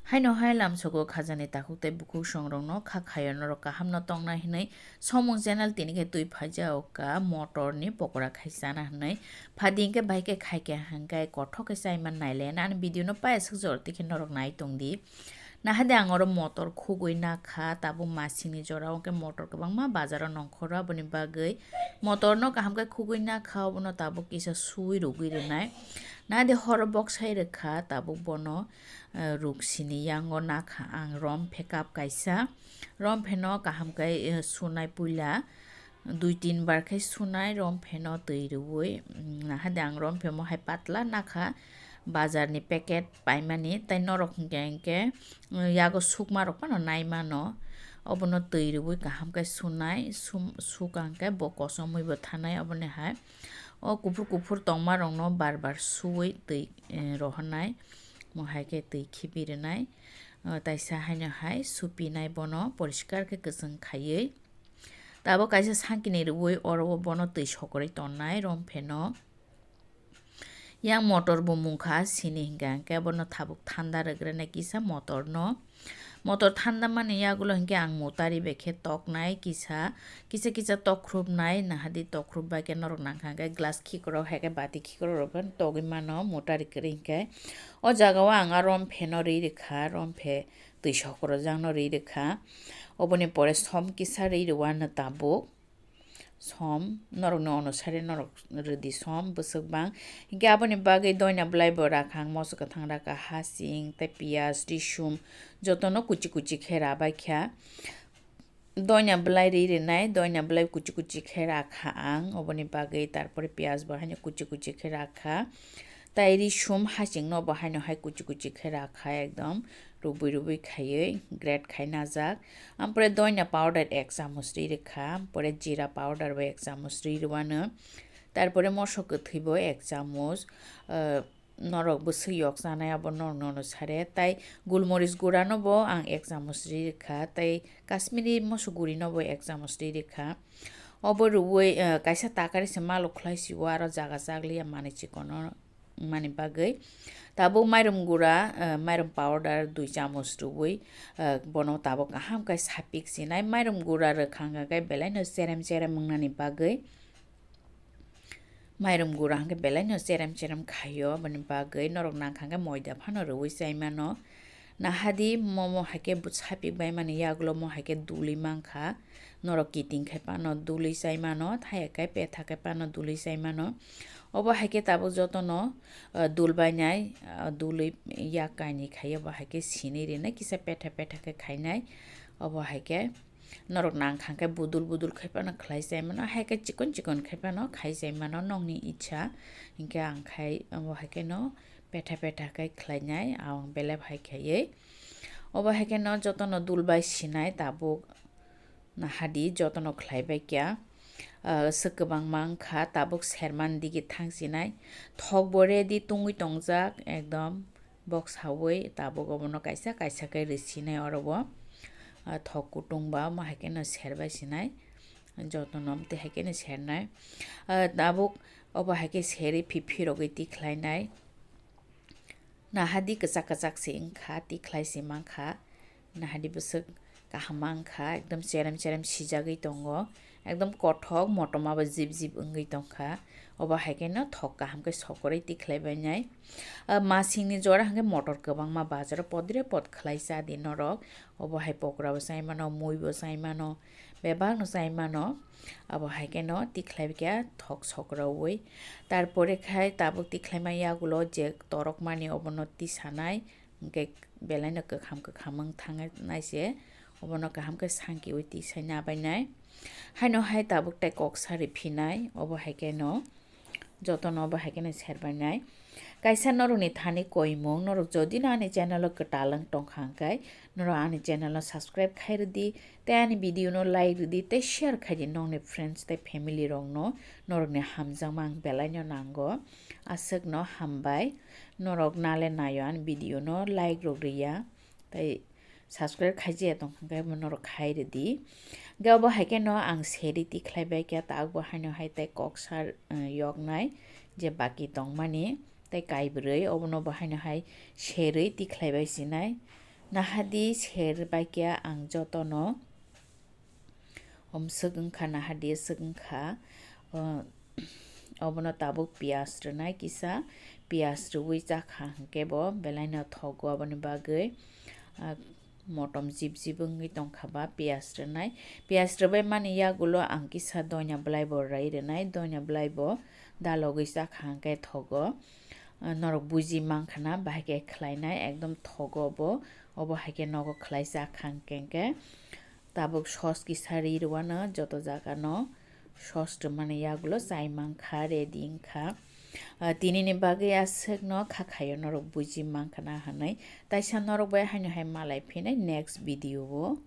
Haino hailam soko khajani takuk te buku songrong no kha khayon ro kaham no tongna hinai somong channel tini ke tui phaja oka motor ni pokora khaisana hinai phading ke bai ke khai ke hangkai kothok ke sai man naile na video no pa esuk jor tikin norok nai tongdi na hade angoro motor khugui na kha tabu masini jora onke motor kabang ma bazaro nongkhora boni bagai motor no kaham ke khugui na kha obono tabu kisa sui rugui renai na de hor box hai rekha tabu bono ruksini yango na kha ang rom phekap kaisa rom pheno kaham kai sunai puila 2-3 বার খাই সুনাই রম ফেনো তৈরুই না হাদে আং রম Femo high পাতলা নাখা বাজারনি packet পাইমানি তাই নরকম গ্যাংকে ইয়াগো সুকমা রকমানো নাইমানো অবনো তৈরুই কাহামকাই সুনাই সুকাংকাই বকসমইবো থানাই অবনে high ও কুফুর কুফুর তংমা রংনো বারবার সুই তৈ রহনাই মহাইকে তৈ খিবিরনাই তাইসা হাইনো হাই সুপিনাই বনো পরিষ্কারকে গোসং খাইयै tabo kaisa sankini rui oro bono tui sokorai tonnai rompheno yang motor bo mungkha sini hingga ke bono thabuk thanda regrena kisa motor no motor thanda mane yagulo hingga ang motari bekhe tok nai kisa tokrub nai na hadi tokrub ba ke norok nangkha glass khikoro heke bati khikoro roban togi mano motari kre hingga o jagao ang arom pheno ri rekha romphe tui sokoro jangno ri rekha oboni pore som kisa ri ruwana tabo som norok no onusare norok redi som busuk bang hingga aboni bagai doina blai bo rakhang mosuka thang raka hasing te pias disum jotono kuchi kuchi khera baikha doina blai ri renai doina blai kuchi kuchi khera kha ang oboni bagai tarpore pias bahane kuchi kuchi khera kha tairi sum hasing no bahane hai kuchi kuchi khera kha ekdom rubui rubui খাইয়ে great খাই না যাক আমপরে দইনা powder 1 চামচ রি রেখা পরে জিরা powder বা 1 চামচ রি রওয়ানো তারপরে মশক থইব 1 চামচ নরক বসইয়ক জানাই আবার নরন অনুসারে তাই গোলমরিচ গুড়া নব আং 1 চামচ রি রেখা তাই কাশ্মীরি মশক গুড়ি নব 1 চামচ রি রেখা অবর রুই কাইসা তাকারিসে মালক খলাইসিও আর জাগা জাগলিয়া মানে চিকন মানে বাগৈ tabo mairum gura mairum powder 2 চামচ রুই বনো tabo kaham kai sapik sinai mairum gura rekhanga kai belaino serem mungnani bagai mairum gura hangke belaino serem khayo bani bagai norok nangkhanga moida phano rui saimano nahadi momo hake butsapik bai mani yaglo mo hake duli mangkha norok kiting khai pano duli saimano thaya kai petha kai pano duli saimano obo hake tabo jotono dulbainai duli ya kaini khaiya ba hake sini rena kisa petha ke khainai obo hake norok nang khangkai budul khaipano khlai saimano hake chikon khaipano khai saimano nongni icha hingke ang khai obo hake no petha kai khlainai ang bele bhai khaiye obo hake no jotono dulbai sinai tabo nahadi jotono khlaibai kya sekebang mangkha tabuk serman digi thangsinai thok bore di tungui tongjak ekdom box hawoi tabuk obono kaisa kai risinai orobo thok kutungba ma hakena serbai sinai jotonom te hakena sernai tabuk obo hake seri phiphir rogoi tikhlainai nahadi kachak singkha tikhlai simangkha nahadi busuk kahamangkha ekdom cherem sijagoi tongo একদম কঠক মটমা বা জিব ওঙ্গই তংখা অবা হাইকেনো থক কাহামকে সকরে তিখলাইবাই নাই মাসিংনি জরা হাঙ্গে মটর গোবাং মা বাজার পদরে পদ খলাইসা দি নরক অবা হাই পকরাবো সাইমানো মুইবো সাইমানো বেবাং সাইমানো অবা হাইকেনো তিখলাইবিকা থক সকরাওই তারপরে খাই তাবুক তিখলাইমাই ইয়াগুলো যে তরক মানি অবনতি সানাই গে বেলাইনো কাহাম থাঙাই নাইছে অবনো কাহামকে সাংকি ওই তিসাইনা বাইনাই haino hai tabuk tai kok sari phinai obo haike no jotono obo haike ne serbanai kaisa noroni thani koimong norok jodi na ani channel ko talang tongkhangkai noro ani channel subscribe khairdi te ani video no like di te share khaidi nongne friends te family rong no norok ne hamjamang belai no nango asuk no hambai norok nale nayo ani video no like rogriya tai subscribe khaije tongkhangkai norok khairdi gabo haike no ang seri tikhlaibai kya tagbo haino hai tai koksar yognai je baki tongmani tai kaibrei obono bahaino hai serei tikhlaibai sinai Nahadi ser baikya ang jotono segengkha nahadi segengkha obono tabuk pias rwnai kisa pias rwi jakha hingkebo belai no thogo aboni bagwi motom jib wngwi tongkhaba pias rwnai pias rwbai mani yagulo ang kisa doina blaibo rai rwnai doina blaibo dalogwi jakha hingke thogo norok buji mangkhana bahai khlainai ekdom thogo obo haike nogo khlaijak hingke tabuk sos kisa ri rwano joto jaga no sos rwmani yagulo chai mangkha ready wngkha tinini bagwi aswk no khakhaio norok buji mangkhana hinui taisa norok bai haino hai malai phinai next video o।